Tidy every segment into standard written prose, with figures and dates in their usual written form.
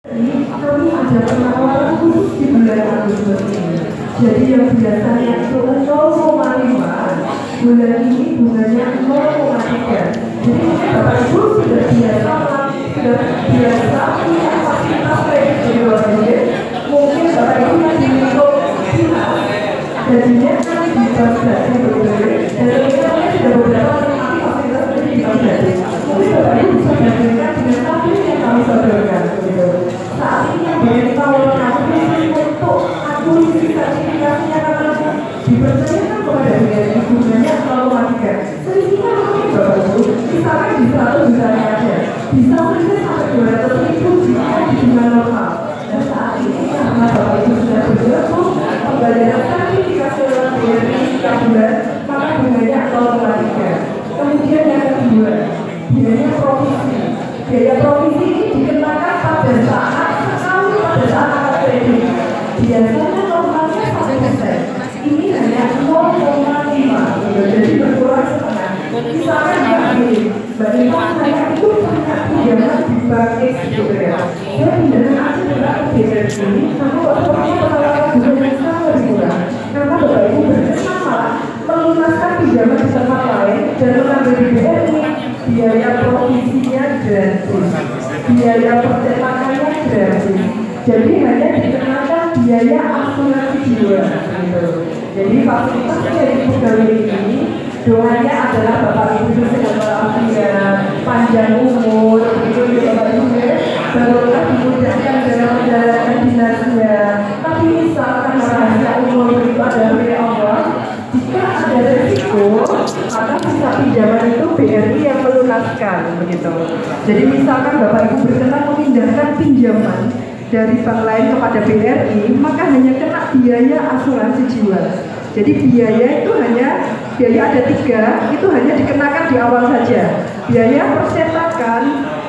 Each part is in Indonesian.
Kami ada penawaran khusus di bulan Agustus ini. Jadi yang biasanya itu 0,5, bulan ini bunganya 0,3. Jadi Bapak Ibu sudah biasa punya fasilitas kredit di luar negeri. Mungkin Bapak Ibu masih untuk gajinya kan di bank dan kita sudah beberapa menikmati fasilitas kredit di bank. Mungkin Bapak Ibu bisa bandingkan dengan tabung yang kami sodorkan. Saat ini yang banyak ditawarkan untuk akuisisi sertifikasinya karena dipercayakan kepada BRI bunganya 0,3. Selisihnya mungkin Bapak Ibu, misalkan di 100 juta aja, bisa selisih sampai 200.000 jika di bunga normal. Dan saat ini karena Bapak Ibu sudah bergabung pembayaran sertifikasi lewat BRI setiap bulan, maka bunganya 0,3. Kemudian yang kedua, biaya provisi. Biaya provisi ini dikenakan pada saat angkat kredit. Biasanya normalnya 1%. Ini hanya 0,5. Jadi berkurang setengah. Misalkan begini, bagaimana saya itu punya pinjaman di bank X gitu ya. Saya pinjaman aja berapa BRI ini, namun waktunya penawaran bunga yang sangat lebih murah. Karena Bapak Ibu berkesan malah melunaskan pinjaman di tempat lain dan mengambil di BRI. Biaya provisinya gratis, biaya percetakannya gratis. Jadi hanya dikenakan biaya asuransi jiwa. Jadi fasilitas dari pegawai ini doanya adalah Bapak Ibu sehat walafiat, panjang umur, begitu ya Bapak Ibu ya, barulah dimudahkan dalam menjalankan dinasnya. Tapi misalkan rahasia umur itu adalah milik Allah, jika ada resiko, maka bisa pinjaman itu BRI yang melunaskan begitu. Jadi misalkan Bapak Ibu berkenan memindahkan pinjaman dari bank lain kepada BRI, maka hanya kena biaya asuransi jiwa. Jadi biaya itu biaya ada 3, itu hanya dikenakan di awal saja. Biaya percetakan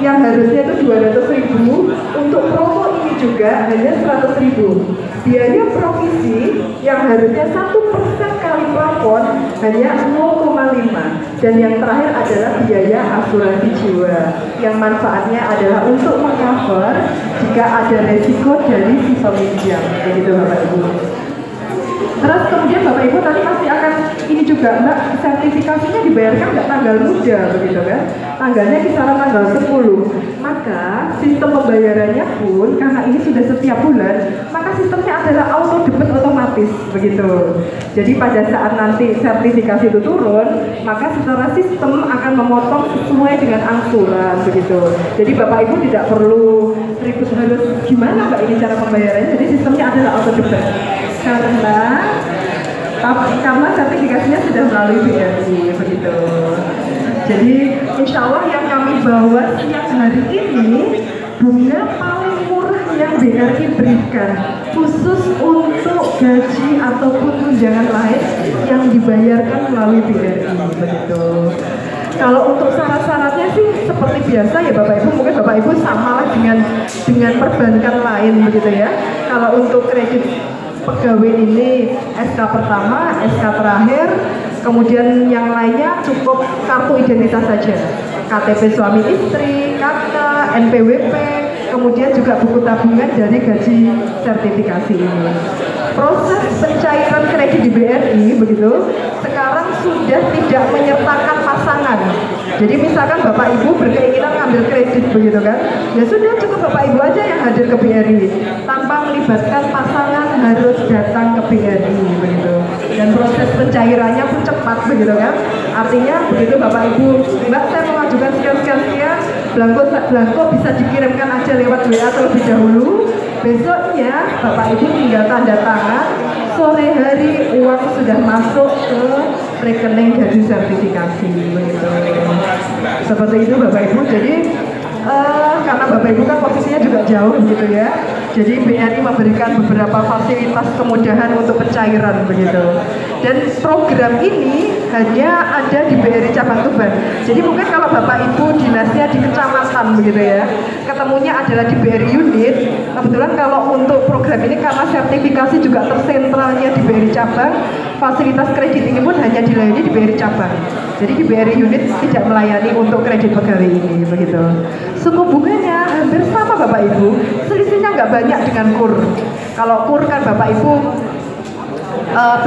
yang harusnya itu 200.000, untuk promo ini juga hanya 100.000. Biaya provisi yang harusnya 1% kali plafon hanya 0,5. Dan yang terakhir adalah biaya asuransi jiwa yang manfaatnya adalah untuk mengcover jika ada resiko dari si peminjam. Begitu Bapak Ibu. Terus kemudian Bapak Ibu tadi masih akan ini juga Mbak, sertifikasinya dibayarkan nggak tanggal muda begitu kan? Tanggalnya kisaran tanggal 10. Maka sistem pembayarannya pun karena ini sudah setiap bulan, maka sistemnya adalah auto debit otomatis begitu. Jadi pada saat nanti sertifikasi itu turun, maka secara sistem akan memotong sesuai dengan angsuran begitu. Jadi Bapak Ibu tidak perlu ribut harus gimana Mbak ini cara pembayarannya. Jadi sistemnya adalah auto debit. Karena sertifikasinya sudah melalui BRI begitu. Jadi insya Allah yang kami bawa siang hari ini bunga paling murah yang BRI berikan khusus untuk gaji ataupun tunjangan lain yang dibayarkan melalui BRI begitu. Kalau untuk syarat-syaratnya sih seperti biasa ya Bapak Ibu, mungkin Bapak Ibu sama lah dengan perbankan lain begitu ya. Kalau untuk kredit pegawai ini SK pertama, SK terakhir, kemudian yang lainnya cukup kartu identitas saja, KTP suami istri, KK, NPWP, kemudian juga buku tabungan dari gaji sertifikasi ini. Proses pencairan kredit di BRI begitu sekarang sudah tidak menyertakan pasangan. Jadi misalkan Bapak Ibu berkeinginan ngambil kredit begitu kan, ya sudah cukup Bapak Ibu aja yang hadir ke BRI tanpa melibatkan pasangan harus datang ke BRI begitu. Dan proses pencairannya pun cepat begitu kan. Artinya begitu Bapak Ibu, Mbak saya mengajukan sekian, blanko bisa dikirimkan aja lewat WA terlebih dahulu. Besoknya Bapak Ibu tinggal tanda tangan, sore hari uang sudah masuk ke rekening gaji sertifikasi begitu. Seperti itu Bapak Ibu. Jadi karena Bapak Ibu kan posisinya juga jauh gitu ya. Jadi BRI memberikan beberapa fasilitas kemudahan untuk pencairan begitu. Dan program ini hanya ada di BRI Cabang Tuban. Jadi mungkin kalau Bapak Ibu dinasnya di kecamatan begitu ya, ketemunya adalah di BRI unit. Kebetulan kalau untuk program ini karena sertifikasi juga tersentralnya di BRI Cabang, fasilitas kredit ini pun hanya dilayani di BRI Cabang. Jadi di BRI unit tidak melayani untuk kredit pegawai ini begitu. Suku bunganya hampir sama Bapak Ibu, selisih nggak banyak dengan KUR. Kalau KUR kan Bapak Ibu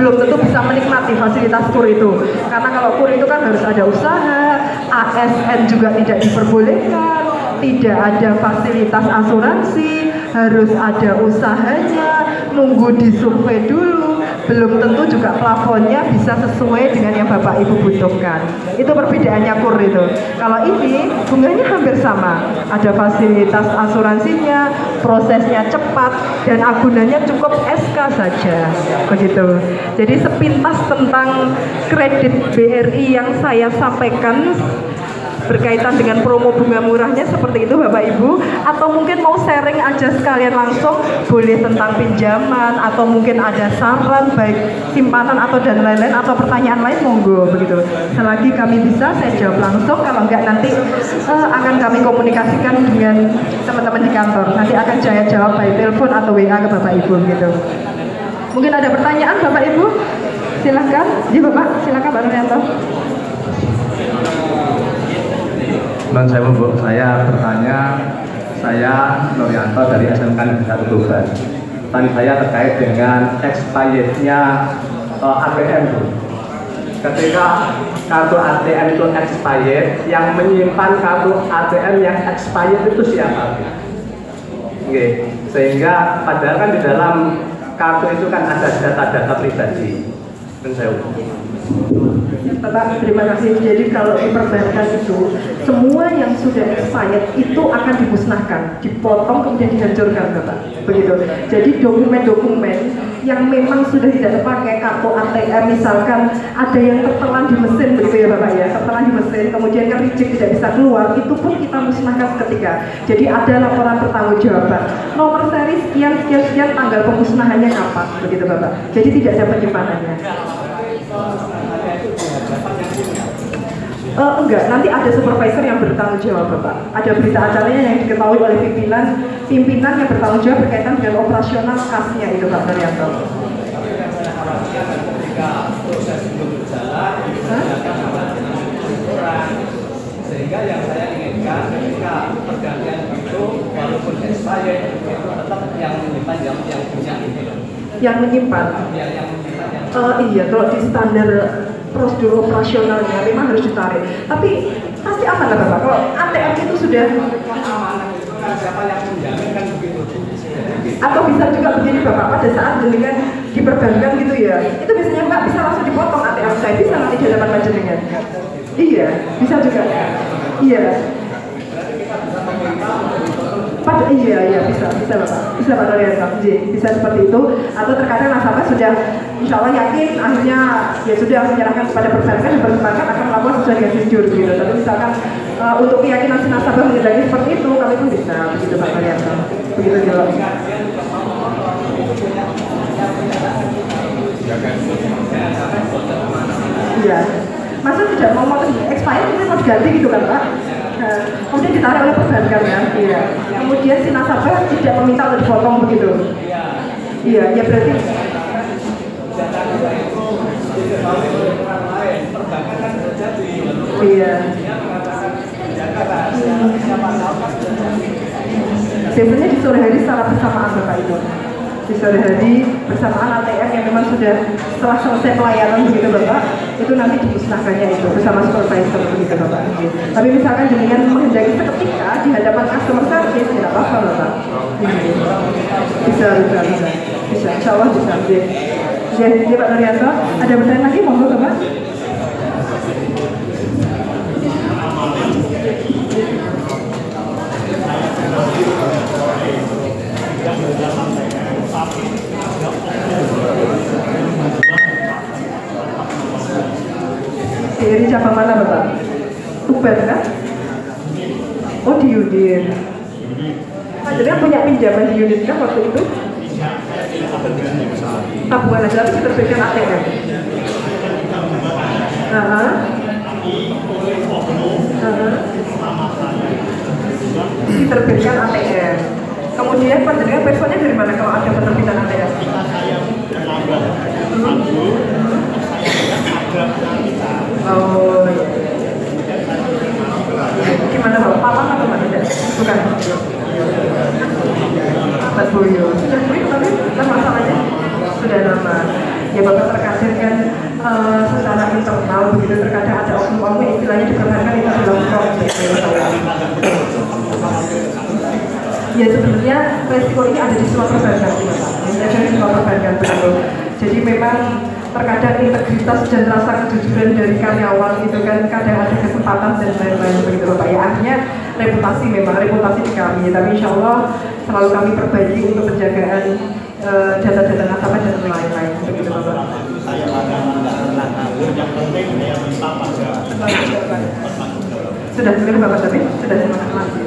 belum tentu bisa menikmati fasilitas KUR itu, karena kalau KUR itu kan harus ada usaha, ASN juga tidak diperbolehkan, tidak ada fasilitas asuransi, harus ada usahanya, nunggu disurvei dulu, belum tentu juga plafonnya bisa sesuai dengan yang Bapak Ibu butuhkan. Itu perbedaannya KUR itu. Kalau ini bunganya hampir sama, ada fasilitas asuransinya, prosesnya cepat, dan agunannya cukup SK saja, begitu. Jadi sepintas tentang kredit BRI yang saya sampaikan berkaitan dengan promo bunga murahnya seperti itu Bapak Ibu, atau mungkin mau sharing aja sekalian langsung boleh tentang pinjaman, atau mungkin ada saran baik simpanan atau dan lain-lain, atau pertanyaan lain monggo begitu. Selagi kami bisa saya jawab langsung, kalau enggak nanti akan kami komunikasikan dengan teman-teman di kantor, nanti akan saya jawab by telepon atau WA ke Bapak Ibu gitu. Mungkin ada pertanyaan Bapak Ibu, silahkan. Ya Bapak, silahkan Pak Nuryanto. Saya bertanya, saya Nuryanto dari SMK Negeri 1 Tuban. Tanya saya terkait dengan expirednya ATM. Ketika kartu ATM itu expired, yang menyimpan kartu ATM yang expired itu siapa? Oke, sehingga padahal kan di dalam kartu itu kan ada data-data pribadi. Bapak, terima kasih. Jadi kalau di perbankan itu, semua yang sudah expired itu akan dimusnahkan, dipotong kemudian dihancurkan, Bapak. Begitu. Jadi dokumen-dokumen yang memang sudah tidak terpakai, kartu ATM misalkan ada yang tertelan di mesin, begitu ya Bapak ya, tertelan di mesin, kemudian kan reject tidak bisa keluar, itu pun kita musnahkan seketika. Jadi ada laporan pertanggungjawaban. Nomor seri sekian sekian sekian, tanggal pemusnahannya kapan, begitu Bapak. Jadi tidak ada penyimpanannya. Enggak, nanti ada supervisor yang bertanggung jawab Bapak. Ada berita acaranya yang diketahui oleh pimpinan yang bertanggung jawab berkaitan dengan operasional kasnya itu Pak Nuryanto. Sehingga yang saya inginkan ketika pergantian itu walaupun expired itu tetap yang menyimpan yang punya itu. Yang menyimpan. Iya, kalau di standar prosedur operasionalnya memang harus ditarik. Tapi pasti aman lah Bapak. Kalau ATM itu sudah siapa yang menjamin kan begitu. Atau bisa juga begini Bapak, pada saat dengan diperbankan gitu ya, itu biasanya Mbak bisa langsung dipotong ATM saya, bisa nanti di hadapan panjenengan. Iya, bisa juga. Iya. Iya bisa Pak Nuryanto, bisa seperti itu. Atau terkadang nasabah sudah insya Allah yakin akhirnya ya sudah menyerahkan kepada perbankan dan perbankan akan melakukan sesuai dengan prosedur gitu. Tapi misalkan untuk keyakinan si nasabah mengendaki seperti itu, kami pun bisa begitu Pak Nuryanto. Begitu jelas. Iya. Maksud tidak mau expired itu mau diganti gitu kan Pak? Kemudian ditarik oleh perbankan kan? Iya. Kemudian si nasabah tidak meminta untuk dipotong begitu. Iya, ya berarti. Iya. Biasanya di sore hari secara bersamaan Bapak itu. Di sore hari bersamaan ATM yang memang sudah setelah selesai pelayanan begitu Bapak, itu nanti dimusnahkannya itu bersama supervisor begitu Bapak. Tapi misalkan dengan menghendaki seketika di hadapan customer service tidak apa-apa Bapak. Bisa. Insya Allah bisa. Jadi Pak Nuryanto, ada pertanyaan lagi monggo Bapak. Dari cabang mana Bapak? Tuban kan? Oh di unit. Jadi punya pinjaman di unit kan waktu itu? Tabungan aja tapi diterbitkan ATM. Diterbitkan ATM. Kemudian panjenengan personnya dari mana kalau ada penerbitan ATM? Oh, gimana Bapak? Palang atau mana? Bukan. Mas Boyo. Sudah sering tapi lama masalahnya sudah lama. Ya Bapak terkadang kan secara internal begitu terkadang ada oknum-oknum istilahnya diperbankan itu adalah fraud. Ya sebenarnya resiko ini ada di semua perbankan, ada di semua perbankan betul. Jadi memang terkadang integritas dan rasa kejujuran dari karyawan itu kan kadang ada kesempatan dan lain-lain begitu Bapak ya. Artinya reputasi memang reputasi di kami, tapi insya Allah selalu kami perbaiki untuk penjagaan data-data nasabah dan lain-lain begitu Bapak. Sudah dengar Bapak tapi sudah semangat lagi.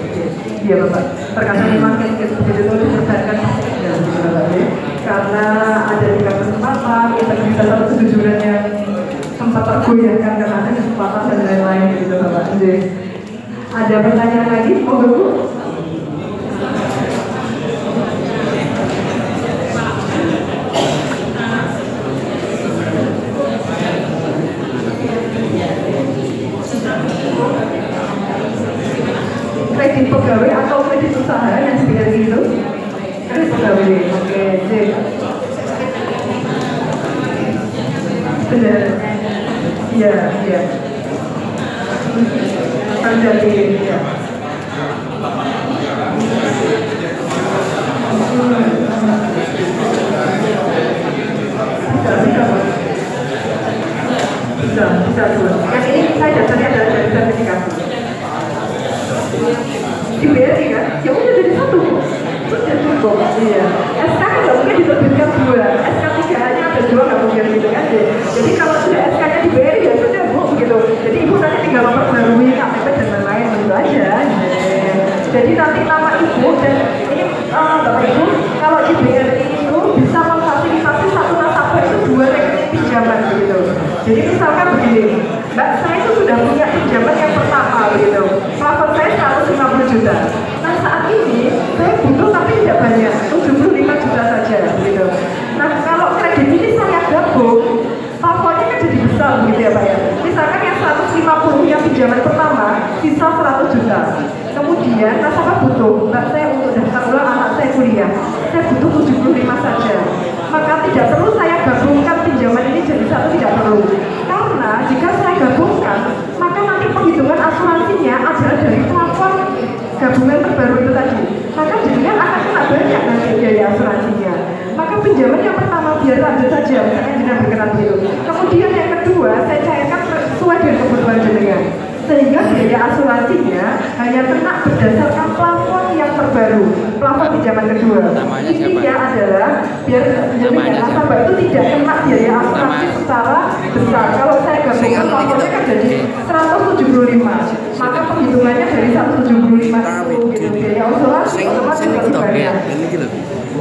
Iya Bapak. Terkadang memang kayak seperti itu diperbankan ya Bapak ya. Karena ada juga kesempatan, integritas atau kejujuran yang sempat tergoyahkan karena ada kesempatan dan lain-lain gitu Bapak. Jadi ada pertanyaan lagi? Oh Bu? Kredit pegawai atau kredit usaha yang seperti itu? Kredit pegawai, oke, jadi benar, iya, iya, terjadi, ya. Bisa, yang ini saya dasarnya dari sertifikasi. Di BRI kan, ya udah jadi satu sudah cukup, iya. SK kan nggak mungkin diterbitkan dua, SK 3 hanya ada dua nggak mungkin gitu kan. Jadi kalau sudah SK-nya di BRI ya sudah Bu begitu. Jadi Ibu nanti tinggal memperbarui KTP dan lain-lain begitu aja. Jadi nanti nama Ibu dan ini Bapak Ibu kalau di BRI itu bisa memfasilitasi satu nasabah itu 2 rekening pinjaman begitu. Jadi misalkan begini, Mbak saya itu sudah punya pinjaman yang pertama begitu. Plafon saya 150 juta. Nah saat ini saya butuh tapi tidak banyak, 75 juta saja begitu. Nah kalau kredit ini saya gabung, plafonnya kan jadi besar begitu ya Pak ya. Misalkan yang 150 yang pinjaman pertama, sisa 100 juta. Kemudian nasabah butuh, Mbak saya untuk daftar ulang anak saya kuliah, saya butuh 75 saja. Maka tidak perlu saya gabungkan pinjaman ini jadi satu, tidak perlu. Karena jika saya gabungkan, maka nanti penghitungan asuransinya adalah dari plafon gabungan terbaru itu tadi. Maka jadinya akan kena banyak nanti biaya asuransinya. Maka pinjaman yang pertama biar lanjut saja, misalnya dengan berkenan begitu. Kemudian yang kedua, saya cairkan sesuai dengan kebutuhan jenengan. Sehingga biaya asuransinya hanya kena berdasarkan plafon yang terbaru, plafon pinjaman kedua. Intinya adalah biar nasabah itu tidak kena biaya asuransi secara besar. Kalau saya gabungkan plafonnya kan jadi 175, maka penghitungannya dari 175 itu gitu. Biaya asuransi otomatis lebih banyak.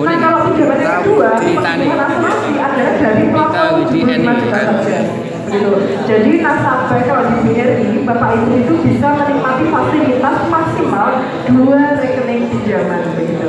Nah kalau pinjaman yang kedua, penghitungan asuransi adalah dari plafon 75 juta saja. Gitu. Jadi nasabah kalau di BRI Bapak Ibu itu bisa menikmati fasilitas maksimal 2 rekening pinjaman begitu.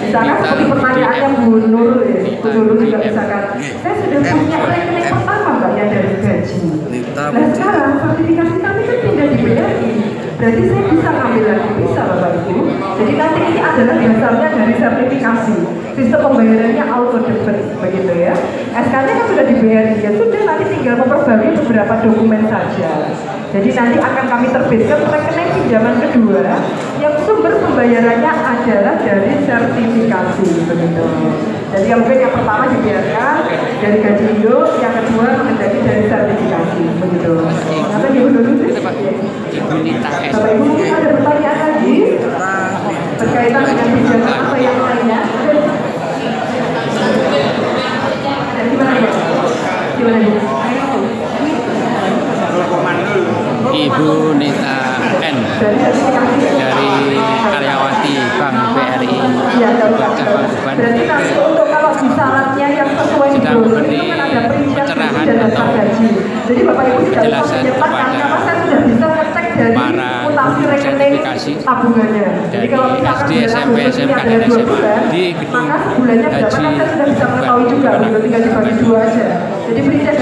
Misalkan seperti pertanyaannya Bu Nur ya, Bu Nur juga misalkan saya sudah punya rekening pertama Mbak yang dari gaji. Nah sekarang sertifikasi kami kan pindah di BRI, berarti saya bisa ngambil lagi, bisa Bapak Ibu. Jadi nanti ini adalah dasarnya dari sertifikasi. Sistem pembayarannya auto debit begitu ya. SK-nya kan sudah di BRI, ya sudah nanti tinggal memperbarui beberapa dokumen saja. Jadi nanti akan kami terbitkan rekening pinjaman kedua yang sumber pembayarannya adalah dari sertifikasi begitu. Jadi yang mungkin yang pertama dibiarkan dari gaji induk, yang kedua menjadi dari sertifikasi begitu. Nanti Ibu dulu sih. Bapak Ibu mungkin ada pertanyaan lagi berkaitan dengan pinjaman atau yang lainnya? Ibu Nita N dari karyawati Bank BRI Cabang Tuban untuk kalau di syaratnya yang sesuai sedang memberi pencerahan atau jadi Bapak Ibu tidak usah cepat karena saya sudah bisa ngecek dari mutasi rekening tabungannya. Jadi kalau misalkan SD, SMP, SMK dan SMA di gedung maka sebulannya berapa kan saya sudah bisa mengetahui juga, tinggal dibagi 2 aja. Jadi perincian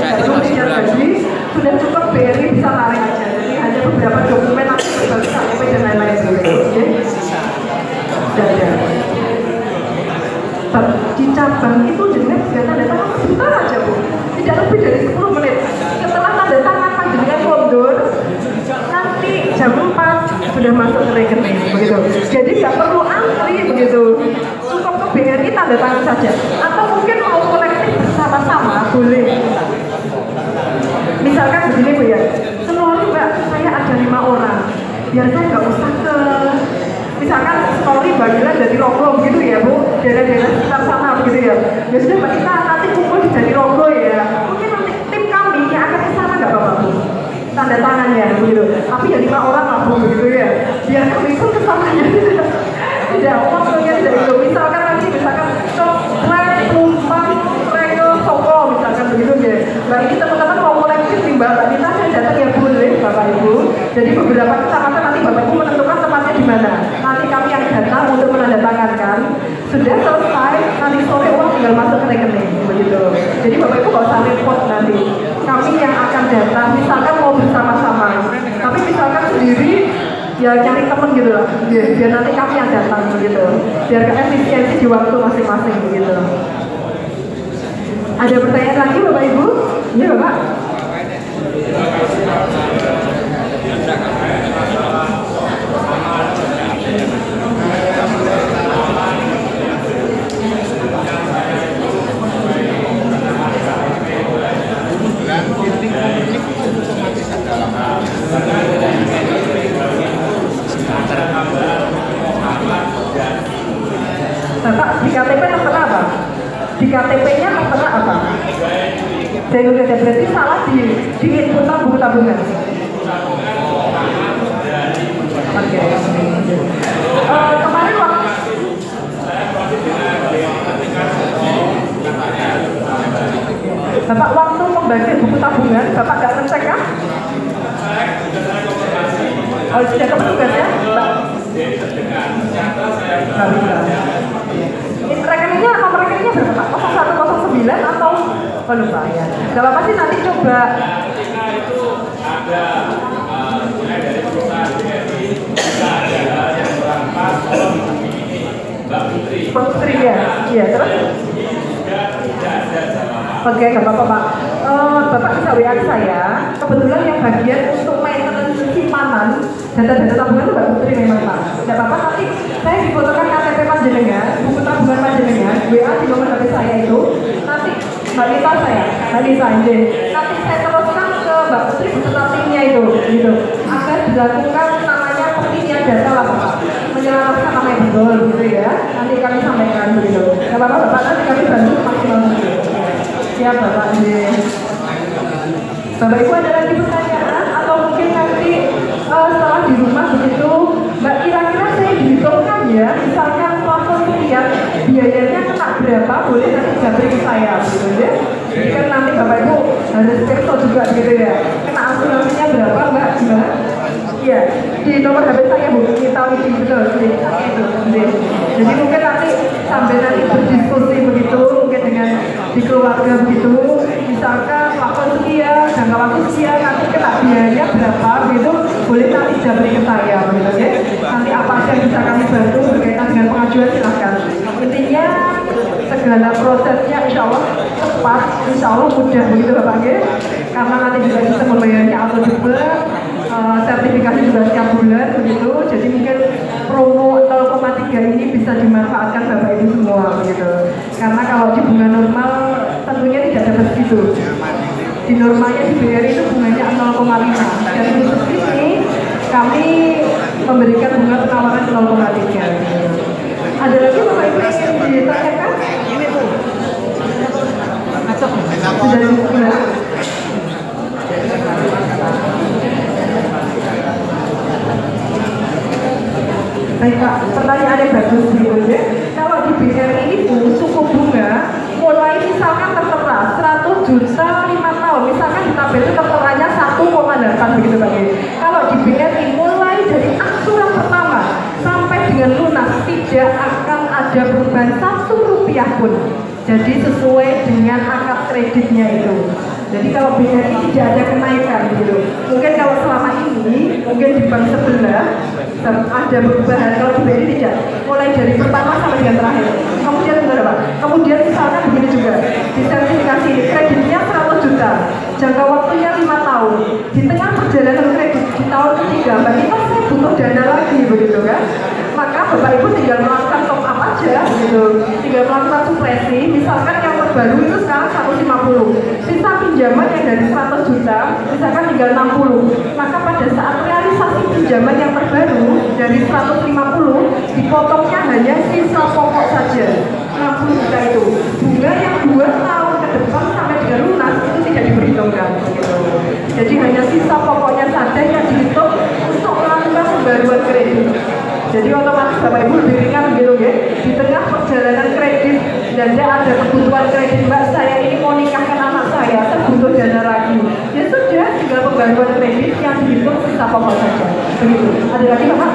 gaji sudah cukup BRI bisa tarik aja. Jadi hanya beberapa dokumen nanti berbagi KTP dan lain-lain gitu. Oke? Sudah ada. di cabang itu dengan tanda tangan sebentar aja Bu, tidak lebih dari 10 menit. Setelah tanda tangan panjenengan mundur, nanti jam 4 sudah masuk ke rekening begitu. Jadi nggak perlu antri begitu, cukup ke BRI tanda tangan saja. Atau mungkin mau kolektif bersama-sama boleh. Misalkan begini Bu ya, seluruh Mbak saya ada 5 orang, biar saya nggak usah ke misalkan story bagian dari Ronggo begitu ya Bu, daerah-daerah sekitar sana begitu ya. Ya sudah Mbak, kita nanti kumpul di dari Ronggo ya. Mungkin nanti tim kami yang akan ke sana nggak apa-apa Bu, tanda tangannya begitu. Tapi ya 5 orang lah Bu begitu ya. Biar kami ikut ke sana ya. Tidak, maksudnya tidak itu. Misalkan nanti misalkan Plek, Tumpang, Rego, Soko misalkan begitu ya. Mbak ini teman-teman mau kolektif nih Mbak, kita saya datang ya boleh Bapak Ibu. Jadi beberapa kecamatan nanti Bapak Ibu menentukan tempatnya di mana. Nanti kami yang datang untuk menandatangankan. Sudah selesai, nanti sore uang tinggal masuk ke rekening begitu. Jadi Bapak Ibu nggak usah repot nanti. Kami yang akan datang, misalkan mau bersama-sama. Tapi misalkan sendiri, ya cari temen gitu lah. Biar nanti kami yang datang begitu. Biar ke efisiensi di waktu masing-masing begitu. Ada pertanyaan lagi Bapak Ibu? Iya Bapak. Bapak di KTP tertera apa? Di KTP-nya tertera apa? Berarti salah di inputan buku tabungan. Oke. Kemarin waktu Bapak waktu membagi buku tabungan, Bapak nggak ngecek kan? Oh, sudah ke petugas ya? Rekeningnya nomor rekeningnya berapa Pak? 0109 atau lupa ya? Gak apa-apa sih, nanti coba. Putri ya? Iya, terus? Oke, gak apa-apa Pak. Bapak bisa WA saya. Kebetulan yang bagian untuk maintenance simpanan data-data tabungan itu Mbak Putri memang Pak. Tidak apa-apa, nanti saya difotokan KTP panjenengan, buku tabungan panjenengan, WA di nomor HP saya itu. Nanti Mbak Nita nanti saya teruskan ke Mbak Putri beserta timnya itu, gitu. Agar dilakukan namanya pengisian data lah Pak. Menyelaraskan nama yang betul, gitu ya. Nanti kami sampaikan begitu. Tidak apa-apa Bapak, nanti kami bantu maksimal begitu. Siap Bapak. Bapak Ibu ada lagi pertanyaan atau mungkin nanti setelah di rumah begitu Mbak, kira-kira saya dihitungkan ya, misalkan plafon sekian biayanya kena berapa, boleh nanti jabri ke saya gitu ya. Jadi kan nanti Bapak Ibu harus perso juga gitu ya, kena asuransinya berapa Mbak? Iya, di nomor HP saya Bu, kita isi betul itu. Jadi mungkin nanti sambil nanti berdiskusi begitu, mungkin dengan di keluarga begitu, misalkan plafon sekian, jangka waktu sekian, nanti kena biayanya berapa begitu, boleh nanti jabri ke saya begitu ya. Nanti apa aja yang bisa kami bantu berkaitan dengan pengajuan silahkan. Intinya segala prosesnya insya Allah cepat, insya Allah mudah begitu Bapak ya. Karena nanti juga bisa membayarnya auto juga. Sertifikasi juga setiap bulan begitu, jadi mungkin promo 0,3 ini bisa dimanfaatkan Bapak Ibu semua begitu. Karena kalau di bunga normal tentunya tidak dapat segitu. Di normalnya di BRI itu bunganya 0,5 dan khusus ini kami memberikan bunga penawaran 0,3. Ada lagi Bapak Ibu yang ingin ditanyakan? Ini Bu. Sudah dimulai. Baik Pak, pertanyaan yang bagus gitu ya. Kalau di BRI itu suku bunga mulai misalkan tertera 100 juta 5 tahun, misalkan di tabel itu terteranya 1,8 begitu Pak. Kalau di BRI mulai dari angsuran pertama sampai dengan lunas tidak akan ada perubahan 1 rupiah pun. Jadi sesuai dengan akad kreditnya itu. Jadi kalau BRI tidak ada kenaikan gitu. Mungkin kalau selama ini, mungkin di bank sebelah ada perubahan. Kalau di BRI tidak. Mulai dari pertama sampai dengan terakhir. Kemudian benar Pak, Kemudian misalnya begini juga, di sertifikasi kreditnya 100 juta, jangka waktunya 5 tahun. Di tengah perjalanan kredit di tahun ketiga, Mbak Nita saya butuh dana lagi begitu kan? Maka Bapak Ibu tinggal melakukan top up aja gitu, tinggal melakukan supresi. Misalkan yang terbaru itu sekarang 150, sisa pinjaman yang dari 100 juta misalkan tinggal 60, maka pada saat realisasi pinjaman yang terbaru dari 150 dipotongnya hanya sisa pokok saja 60 juta itu. Bunga yang 2 tahun ke depan sampai dengan lunas itu tidak diperhitungkan gitu. Jadi hanya sisa pokoknya saja yang dihitung untuk melakukan pembaruan kredit. Jadi otomatis Bapak Ibu lebih ringan gitu ya. Di tengah perjalanan kredit dan ada kebutuhan kredit, Mbak saya ini mau nikahkan anak saya, saya butuh dana lagi. Ya sudah, tinggal pembaruan kredit yang dihitung sisa pokok saja. Begitu. Ada lagi Bapak?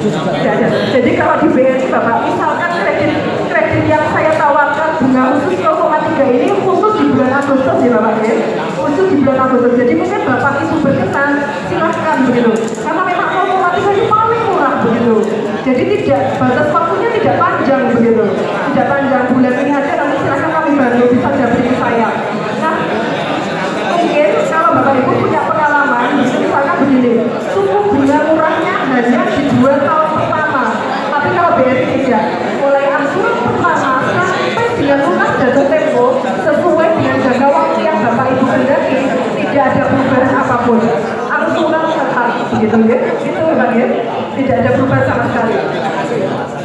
Tidak ada. Jadi kalau di BRI Bapak, misalkan kredit yang saya tawarkan bunga khusus 0,3 ini khusus di bulan Agustus ya Bapak ya, khusus di bulan Agustus. Jadi mungkin Bapak Ibu berkenan silahkan begitu, karena memang 0,3 itu paling murah begitu. Jadi tidak, batas waktunya tidak panjang begitu, tidak panjang, bulan ini aja nanti silahkan kami bantu, bisa jabri ke saya. Nah mungkin kalau Bapak Ibu punya pengalaman, misalkan begini, suku bunga murahnya hanya di 2 tahun pertama, tapi kalau BRI tidak, mulai angsuran pertama sampai dengan lunas jatuh tempo sesuai dengan jangka waktu yang Bapak Ibu kendaki, tidak ada perubahan apapun, angsuran tetap begitu ya, itu Bapak ya, tidak ada perubahan sama sekali.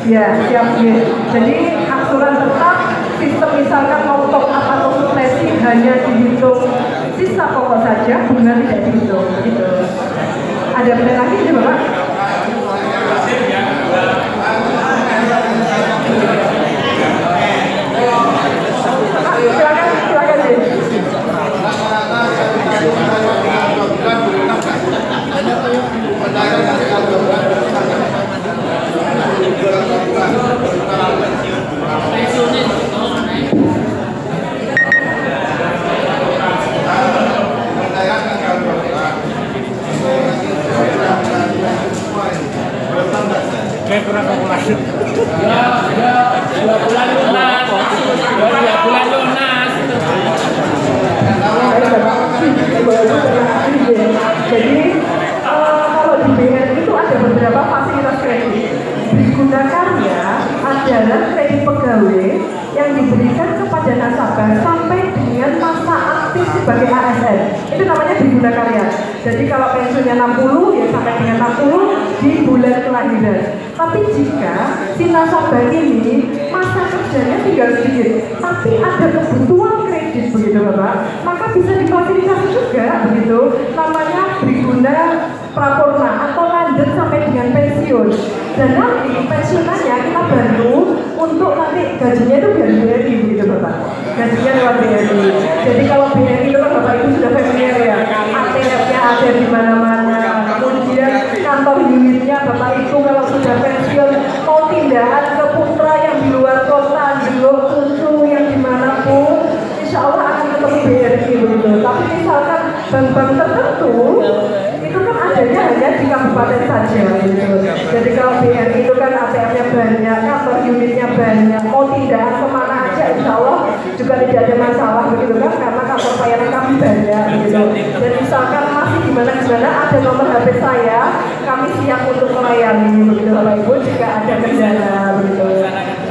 Ya siap ya. Jadi angsuran tetap, sistem misalkan mau top up atau supresi hanya dihitung sisa pokok saja, bunga tidak dihitung gitu. Ada benar lagi sih Bapak? Silakan deh. Kurang kalkulasi. Ya, 2 bulan lunas. 2 bulan lunas. Jadi kalau di BRI itu ada beberapa fasilitas kredit. Digunakannya adalah kredit pegawai yang diberikan kepada nasabah sampai dengan masa aktif sebagai ASN. Itu namanya Briguna Karya. Jadi kalau pensiunnya 60 ya sampai dengan 60 di bulan kelahiran. Tapi jika si nasabah ini masa kerjanya tinggal sedikit, tapi ada kebutuhan kredit begitu Bapak, maka bisa difasilitasi juga begitu. Namanya Briguna Prapurna atau lanjut sampai dengan pensiun. Dan nanti pensiunannya kita bantu untuk nanti gajinya itu dari BRI begitu Bapak. Gajinya lewat BRI. Jadi kalau BRI itu kan Bapak Ibu sudah familiar ya, ATM-nya ada di mana-mana. Kemudian kantor unitnya Bapak Ibu kalau sudah pensiun mau tindakan ke putra yang di luar kota, di luar cucu yang dimanapun, insya Allah akan ketemu BRI begitu. Tapi misalkan bank-bank tertentu itu kan adanya hanya di kabupaten saja gitu. Jadi kalau BRI itu kan ATM-nya banyak, kantor unitnya banyak, mau tindakan kemana aja insya Allah juga tidak ada masalah begitu kan, karena kantor pelayanan kami banyak gitu. Dan misalkan masih gimana-gimana ada nomor HP saya, kami siap untuk melayani begitu Bapak Ibu jika ada kendala begitu.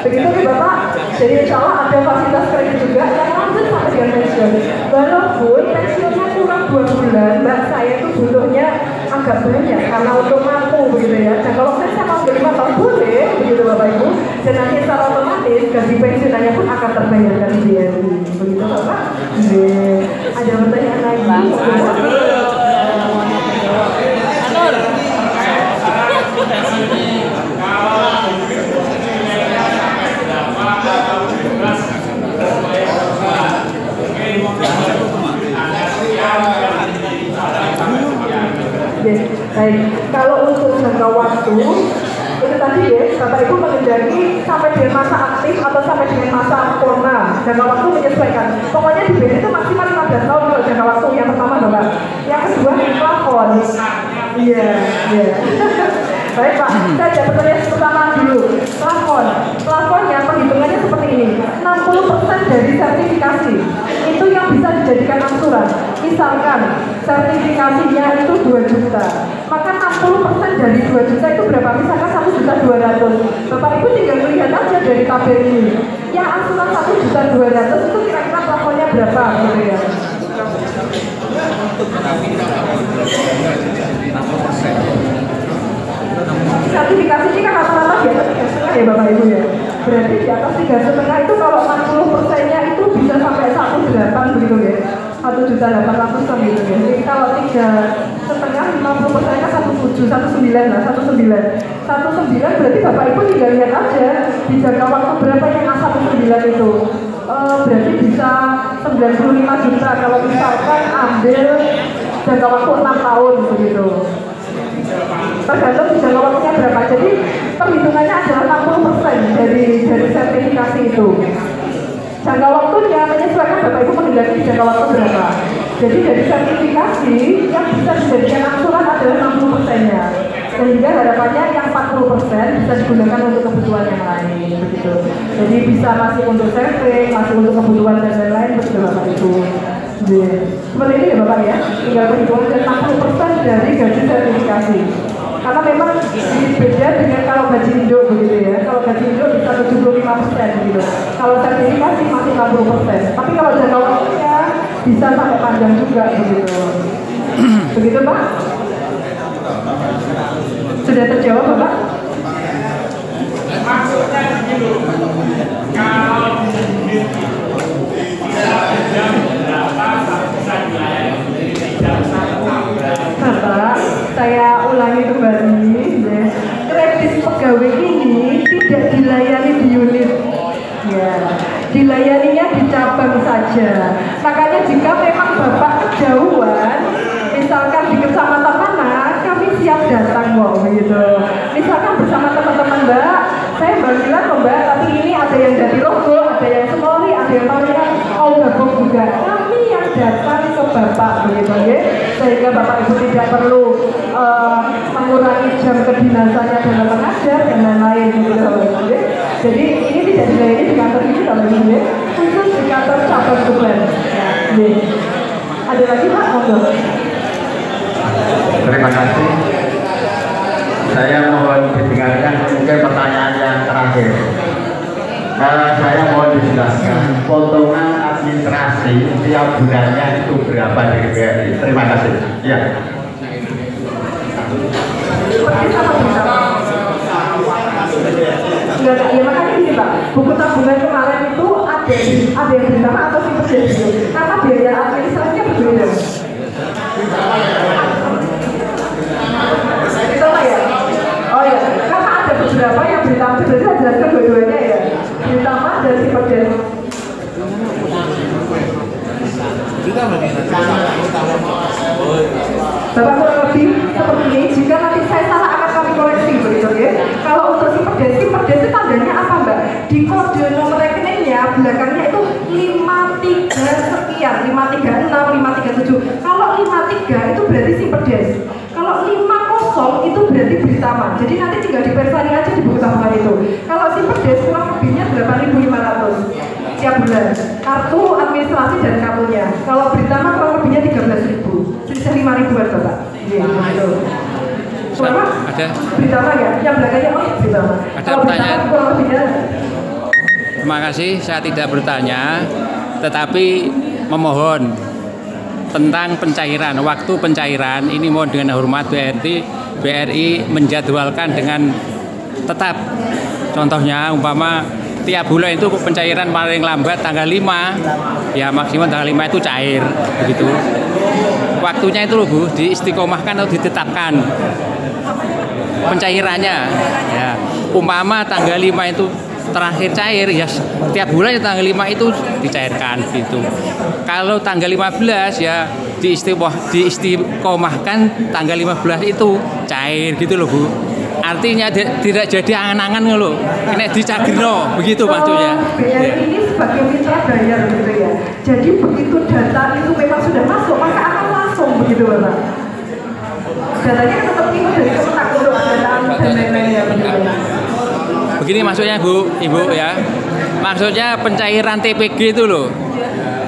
Begitu ya Bapak. Jadi insya Allah ada fasilitas kredit juga yang lanjut sampai dengan pensiun. Walaupun pensiunnya kurang 2 bulan, Mbak saya itu butuhnya agak banyak karena untuk mampu begitu ya. Dan kalau saya mau 5 tahun boleh begitu Bapak Ibu. Dan nanti secara otomatis gaji pensiunannya pun akan terbayar dari BRI. Begitu Bapak. Ada pertanyaan lagi? Baik, kalau untuk jangka waktu itu tadi ya, Bapak Ibu mengendaki sampai dengan masa aktif atau sampai dengan masa corona, jangka waktu menyesuaikan. Pokoknya di BRI itu maksimal 15 tahun kalau jangka waktu yang pertama Bapak. Yang kedua plafon. Iya. Baik Pak, saya jawab pertanyaan pertama dulu. Plafonnya perhitungannya seperti ini. 60% dari sertifikasi itu yang bisa dijadikan angsuran. Misalkan sertifikasinya itu 2 juta, maka 60% dari 2 juta itu berapa? Misalkan 1.200.000. Bapak Ibu tinggal melihat aja dari tabel ini. Yang angsuran 1.200.000 itu kira-kira plafonnya berapa? Gitu ya. Sertifikasi ini kan rata-rata di atas 3,5 ya Bapak Ibu ya. Berarti di atas 3,5 itu kalau 60%-nya itu bisa sampai 1,8 begitu ya. 1.800.000 gitu ya. Jadi kalau 3,5 50%-nya 1,7, 1,9 lah, 1,9 berarti Bapak Ibu tinggal lihat aja di jangka waktu berapa yang A19 itu. Berarti bisa 95 juta kalau misalkan ambil jangka waktu 6 tahun begitu. Tergantung di jangka waktunya berapa. Jadi perhitungannya adalah 60% dari sertifikasi itu. Jangka waktunya menyesuaikan Bapak Ibu menghendaki jangka waktu berapa. Jadi dari sertifikasi yang bisa dijadikan angsuran adalah 60%-nya. Sehingga harapannya yang 40% bisa digunakan untuk kebutuhan yang lain begitu. Jadi bisa masih untuk saving, masih untuk kebutuhan dan lain-lain begitu Bapak Ibu. Seperti ini ya Bapak ya. Tinggal perhitungan dan 60% dari gaji sertifikasi. Karena memang beda dengan kalau gaji induk begitu ya. Kalau gaji induk bisa 75% gitu. Kalau sertifikasi masih 60%. Tapi kalau jangka waktunya bisa sampai panjang juga begitu. Begitu Pak? Sudah terjawab Bapak? Maksudnya begini, kalau Bapak, saya ulangi kembali ya. Kredit pegawai ini tidak dilayani di unit ya, dilayaninya di cabang saja. Makanya jika memang Bapak kejauhan, misalkan di kecamatan mana, kami siap datang kok begitu. Misalkan bersama teman-teman Mbak, saya bilang kok Mbak, tapi ini ada yang dari logo, ada yang semoli, ada yang tahunya mau gabung juga. Kami yang datang ke Bapak begitu ya, sehingga Bapak Ibu tidak perlu mengurangi jam kedinasannya dalam mengajar dan lain-lain begitu ya. Jadi ini tidak dilayani di kantor ini kalau ini ya, khusus di kantor cabang Tuban. Ya, ada lagi Pak, monggo. Terima kasih. Saya mohon didengarkan mungkin pertanyaan yang terakhir. Saya mohon dijelaskan potongan administrasi tiap bulannya itu berapa dari BRI. Terima kasih. Ya. Enggak, ya makanya gini Pak, buku tabungan kemarin itu ada yang bersama atau simpen gitu. Karena biaya administrasinya berbeda. Itu Pak ya? Oh ya, karena ada beberapa yang bertambah, berarti saya jelaskan dua-duanya ya. Bertambah dan simpen. Bapak kurang lebih seperti ini. Jika nanti saya salah akan kami koreksi begitu ya. Kalau untuk simpedes itu tandanya apa Mbak? Di kode nomor rekeningnya belakangnya itu 53 sekian, 536, 537. Kalau 53 itu berarti simpedes. Kalau 50 itu berarti Britama. Jadi nanti tinggal dipersani aja di buku tabungan itu. Kalau simpedes kurang lebihnya 8.500 tiap bulan. Kartu administrasi dan kartunya. Kalau Britama kurang lebihnya 13.000. Selisih 5.000-an Bapak. Iya, betul. Bapak, ada Britama ya? Yang belakangnya Britama. Ada kalau pertanyaan? Britama kurang lebihnya. Terima kasih, saya tidak bertanya, tetapi memohon tentang pencairan, waktu pencairan ini mohon dengan hormat BRI menjadwalkan dengan tetap. Contohnya umpama tiap bulan itu pencairan paling lambat tanggal 5, ya maksimal tanggal 5 itu cair begitu. Waktunya itu loh Bu, diistiqomahkan atau ditetapkan pencairannya. Ya, umpama tanggal 5 itu terakhir cair, ya tiap bulan tanggal 5 itu dicairkan gitu. Kalau tanggal 15 ya diistiqomahkan tanggal 15 itu cair gitu loh Bu. Artinya tidak jadi angan-angan loh, ini dicagirno begitu maksudnya. BRI ini sebagai mitra bayar gitu ya. Jadi begitu data itu memang sudah masuk, maka akan langsung begitu Bapak. Datanya tetap itu dari Kemenang untuk pendataan dan lain-lain ya begitu. Begini maksudnya Ibu ya. Maksudnya pencairan TPG itu loh.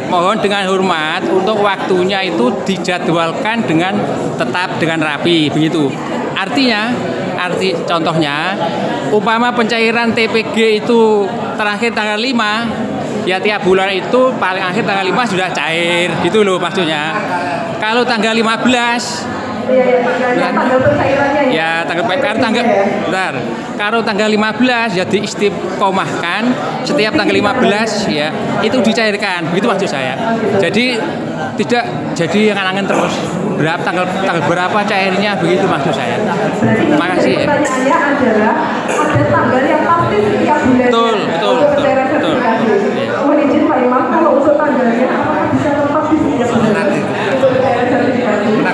Mohon dengan hormat untuk waktunya itu dijadwalkan dengan tetap dengan rapi begitu. Contohnya umpama pencairan TPG itu terakhir tanggal 5, ya tiap bulan itu paling akhir tanggal 5 sudah cair gitu loh maksudnya. Kalau tanggal 15 tanggal pencairannya ya. Bentar. Kalau tanggal 15 ya diistiqomahkan setiap tanggal 15 ya itu dicairkan. Begitu maksud saya. Jadi tidak jadi angan-angan terus tanggal berapa cairnya begitu maksud saya. Terima kasih ya. Pertanyaannya adalah ada tanggal yang pasti setiap bulan untuk pencairan sertifikasi. Mohon izin Pak Imam, kalau untuk tanggalnya apakah bisa tepat di setiap bulan untuk pencairan sertifikasi? Terima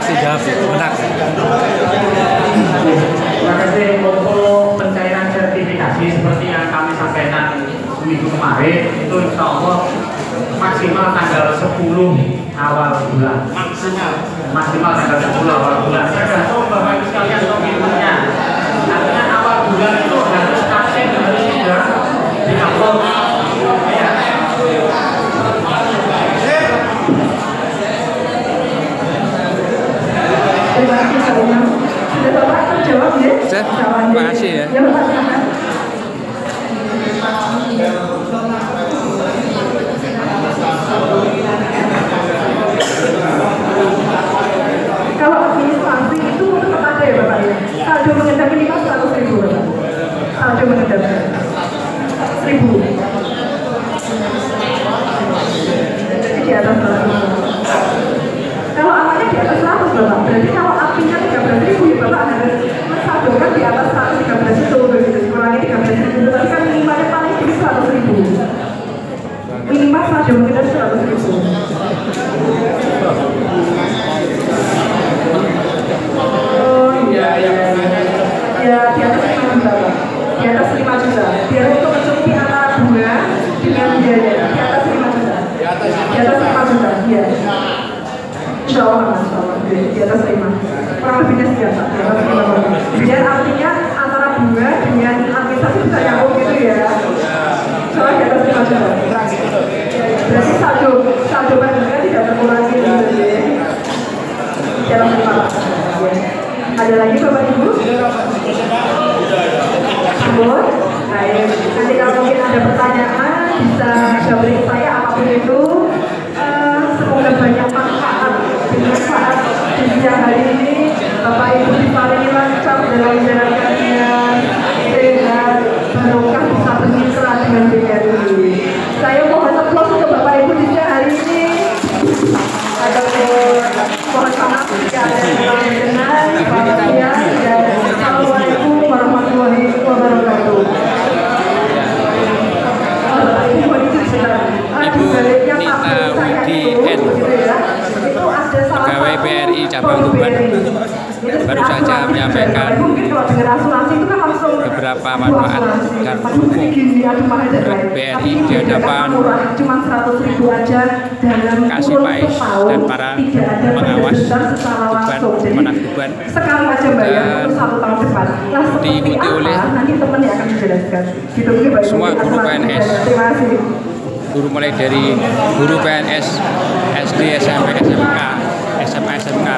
kasih untuk pencairan sertifikasi seperti yang kami sampaikan minggu kemarin itu insya Allah maksimal tanggal 10 awal bulan. Maksimal tanggal 10 awal bulan. Tergantung Bapak Ibu sekalian komitmennya. Artinya awal bulan itu harus vaksin harus sudah di-upload. Terima kasih Pak Imam. Sudah Bapak terjawab ya? Terima kasih ya. Ya Bapak silakan. Kalau administrasi itu tetap ada ya Bapak ya? Saldo mengendap minimal 100.000 Bapak. Saldo mengendap 1.000. Jadi di atas 100. Kalau awalnya di atas 100 Bapak, berarti kalau apinya 13.000 ya Bapak harus mensaldokan di atas 113 itu begitu, dikurangi 13.000 itu tadi kan minimalnya paling sedikit 100.000. Minimal saldo mengendap 100.000. Oh iya. Ya di atas 5 juta Pak. Di atas 5 juta. Biar untuk mencukupi antara bunga dengan biaya di atas 5 juta. Di atas 5 juta, iya. Insya Allah, di atas 5. Kurang lebihnya sekian Pak, di atas 5. Biar artinya antara bunga dengan administrasi bisa nyambung gitu ya. Soalnya di atas 5 juta. Berarti saldo bunga tidak terkurangi gitu ya. Di atas 5. Ada lagi Bapak Ibu? Ampun. Baik. Nanti kalau mungkin ada pertanyaan bisa jawabin saya apapun itu. Semoga banyak manfaat di siang hari ini. Bapak Ibu diparingi lancar dalam menjalankannya sehingga barokah bisa bermitra dengan BRI. Saya mohon aplaus untuk Bapak Ibu di siang hari ini. Mohon maaf jika ada yang benar. Assalamualaikum warahmatullahi wabarakatuh. Ibu Nita Widi N, pegawai BRI Cabang Tuban, baru saja menyampaikan beberapa manfaat dan hukum BRI di hadapan Kasih Pais dan para pengawas Tuban, Tuban, dan diikuti oleh semua guru PNS. Guru mulai dari guru PNS, SD, SMP, SMK, SMA, SMK,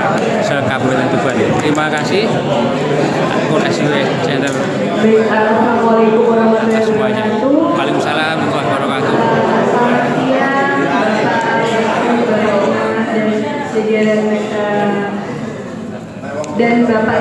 se-Kabupaten Tuban. Terima kasih. Akun SIW channel atas semuanya. Waalaikumsalam warahmatullahi wabarakatuh. Dan Bapak